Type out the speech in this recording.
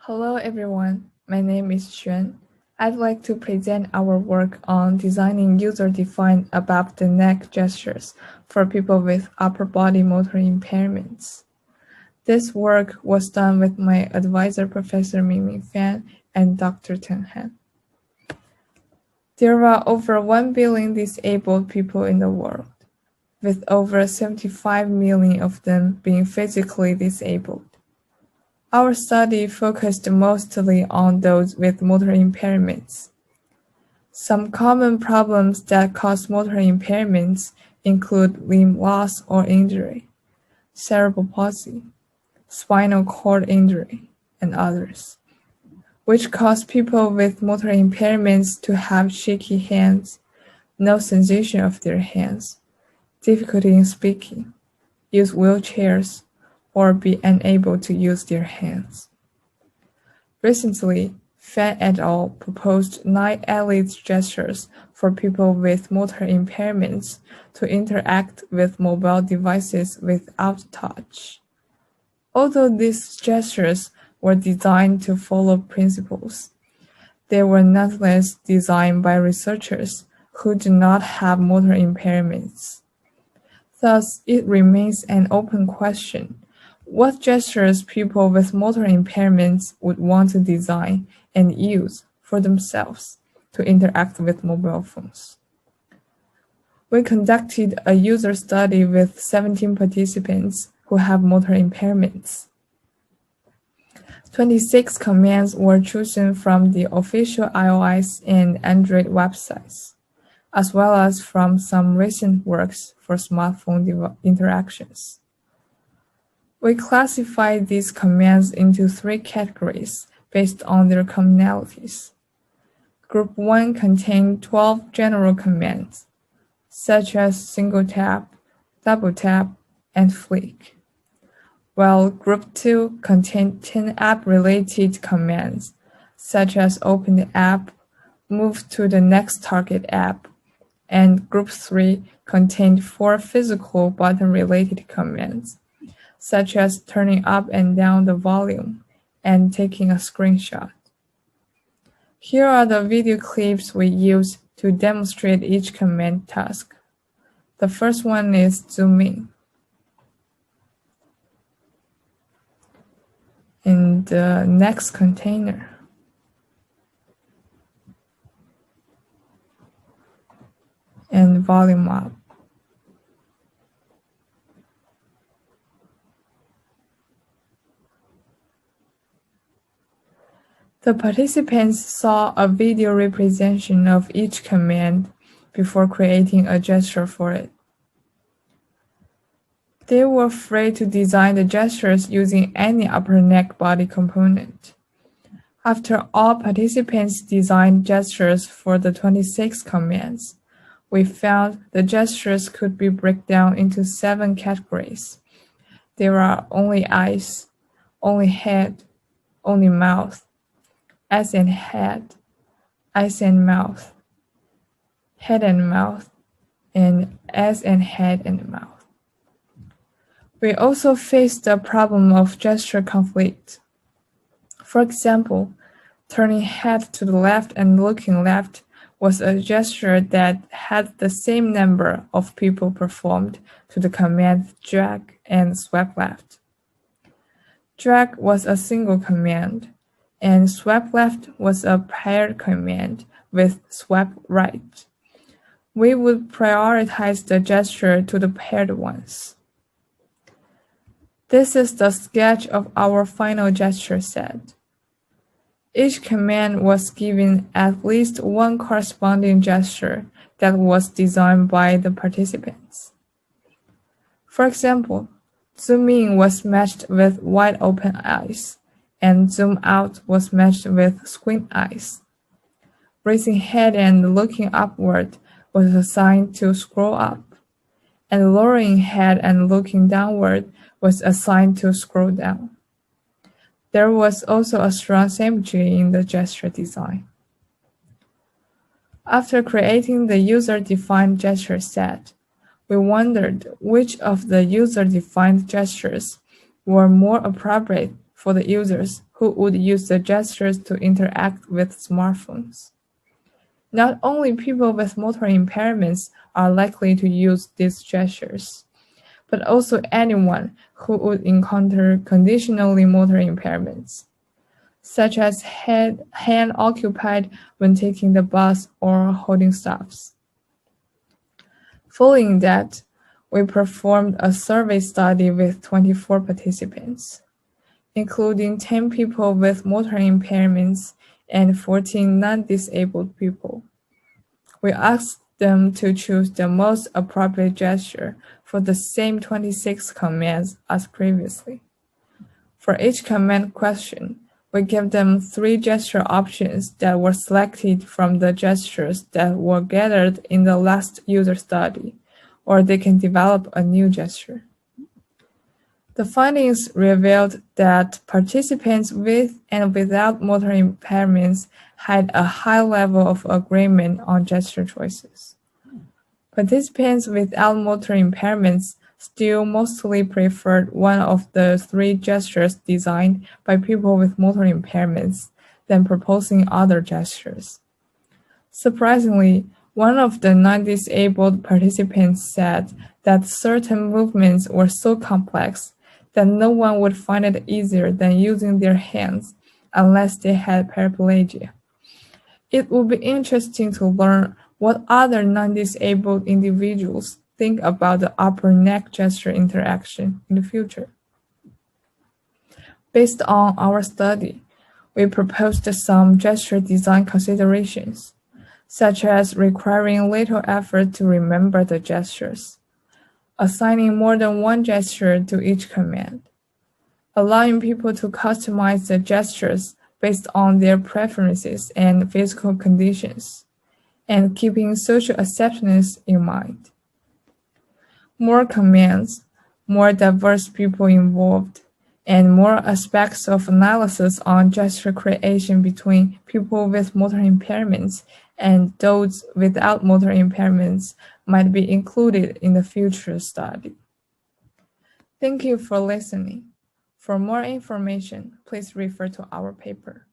Hello everyone, my name is Xuan. I'd like to present our work on designing user-defined above-the-neck gestures for people with upper body motor impairments. This work was done with my advisor Professor Mingming and Dr. Teng. There are over 1 billion disabled people in the world, with over 75 million of them being physically disabled. Our study focused mostly on those with motor impairments. Some common problems that cause motor impairments include limb loss or injury, cerebral palsy, spinal cord injury, and others, which cause people with motor impairments to have shaky hands, no sensation of their hands, difficulty in speaking, use wheelchairs, or be unable to use their hands. Recently, Fan et al. Proposed 9 eyelid gestures for people with motor impairments to interact with mobile devices without touch. Although these gestures were designed to follow principles, they were nonetheless designed by researchers who do not have motor impairments. Thus, it remains an open question what gestures people with motor impairments would want to design and use for themselves to interact with mobile phones. We conducted a user study with 17 participants who have motor impairments. 26 commands were chosen from the official iOS and Android websites, as well as from some recent works for smartphone interactions. We classified these commands into 3 categories based on their commonalities. Group 1 contained 12 general commands, such as single tap, double tap, and flick, while Group 2 contained 10 app-related commands, such as open the app, move to the next target app, and Group 3 contained 4 physical button-related commands, such as turning up and down the volume and taking a screenshot. Here are the video clips we used to demonstrate each command task. The first one is zoom in. In the next container, and volume up. The participants saw a video representation of each command before creating a gesture for it. They were free to design the gestures using any upper neck body component. After all participants designed gestures for the 26 commands, we found the gestures could be broken down into 7 categories. There are only eyes, only head, only mouth, eyes and head, eyes and mouth, head and mouth, and eyes and head and mouth. We also faced the problem of gesture conflict. For example, turning head to the left and looking left was a gesture that had the same number of people performed to the command drag and swipe left. Drag was a single command, and swipe left was a paired command with swipe right. We would prioritize the gesture to the paired ones. This is the sketch of our final gesture set. Each command was given at least one corresponding gesture that was designed by the participants. For example, zoom in was matched with wide open eyes, and zoom out was matched with squint eyes. Raising head and looking upward was assigned to scroll up, and lowering head and looking downward was assigned to scroll down. There was also a strong symmetry in the gesture design. After creating the user-defined gesture set, we wondered which of the user-defined gestures were more appropriate for the users who would use the gestures to interact with smartphones. Not only people with motor impairments are likely to use these gestures, but also anyone who would encounter conditionally motor impairments, such as hand occupied when taking the bus or holding stuffs. Following that, we performed a survey study with 24 participants, including 10 people with motor impairments and 14 non-disabled people. We asked them to choose the most appropriate gesture for the same 26 commands as previously. For each command question, we gave them 3 gesture options that were selected from the gestures that were gathered in the last user study, or they can develop a new gesture. The findings revealed that participants with and without motor impairments had a high level of agreement on gesture choices. Participants without motor impairments still mostly preferred one of the 3 gestures designed by people with motor impairments than proposing other gestures. Surprisingly, one of the non-disabled participants said that certain movements were so complex that no one would find it easier than using their hands unless they had paraplegia. It would be interesting to learn what other non-disabled individuals think about the upper neck gesture interaction in the future. Based on our study, we proposed some gesture design considerations, such as requiring little effort to remember the gestures, assigning more than one gesture to each command, allowing people to customize the gestures based on their preferences and physical conditions, and keeping social acceptance in mind. More commands, more diverse people involved, and more aspects of analysis on gesture creation between people with motor impairments and those without motor impairments might be included in the future study. Thank you for listening. For more information, please refer to our paper.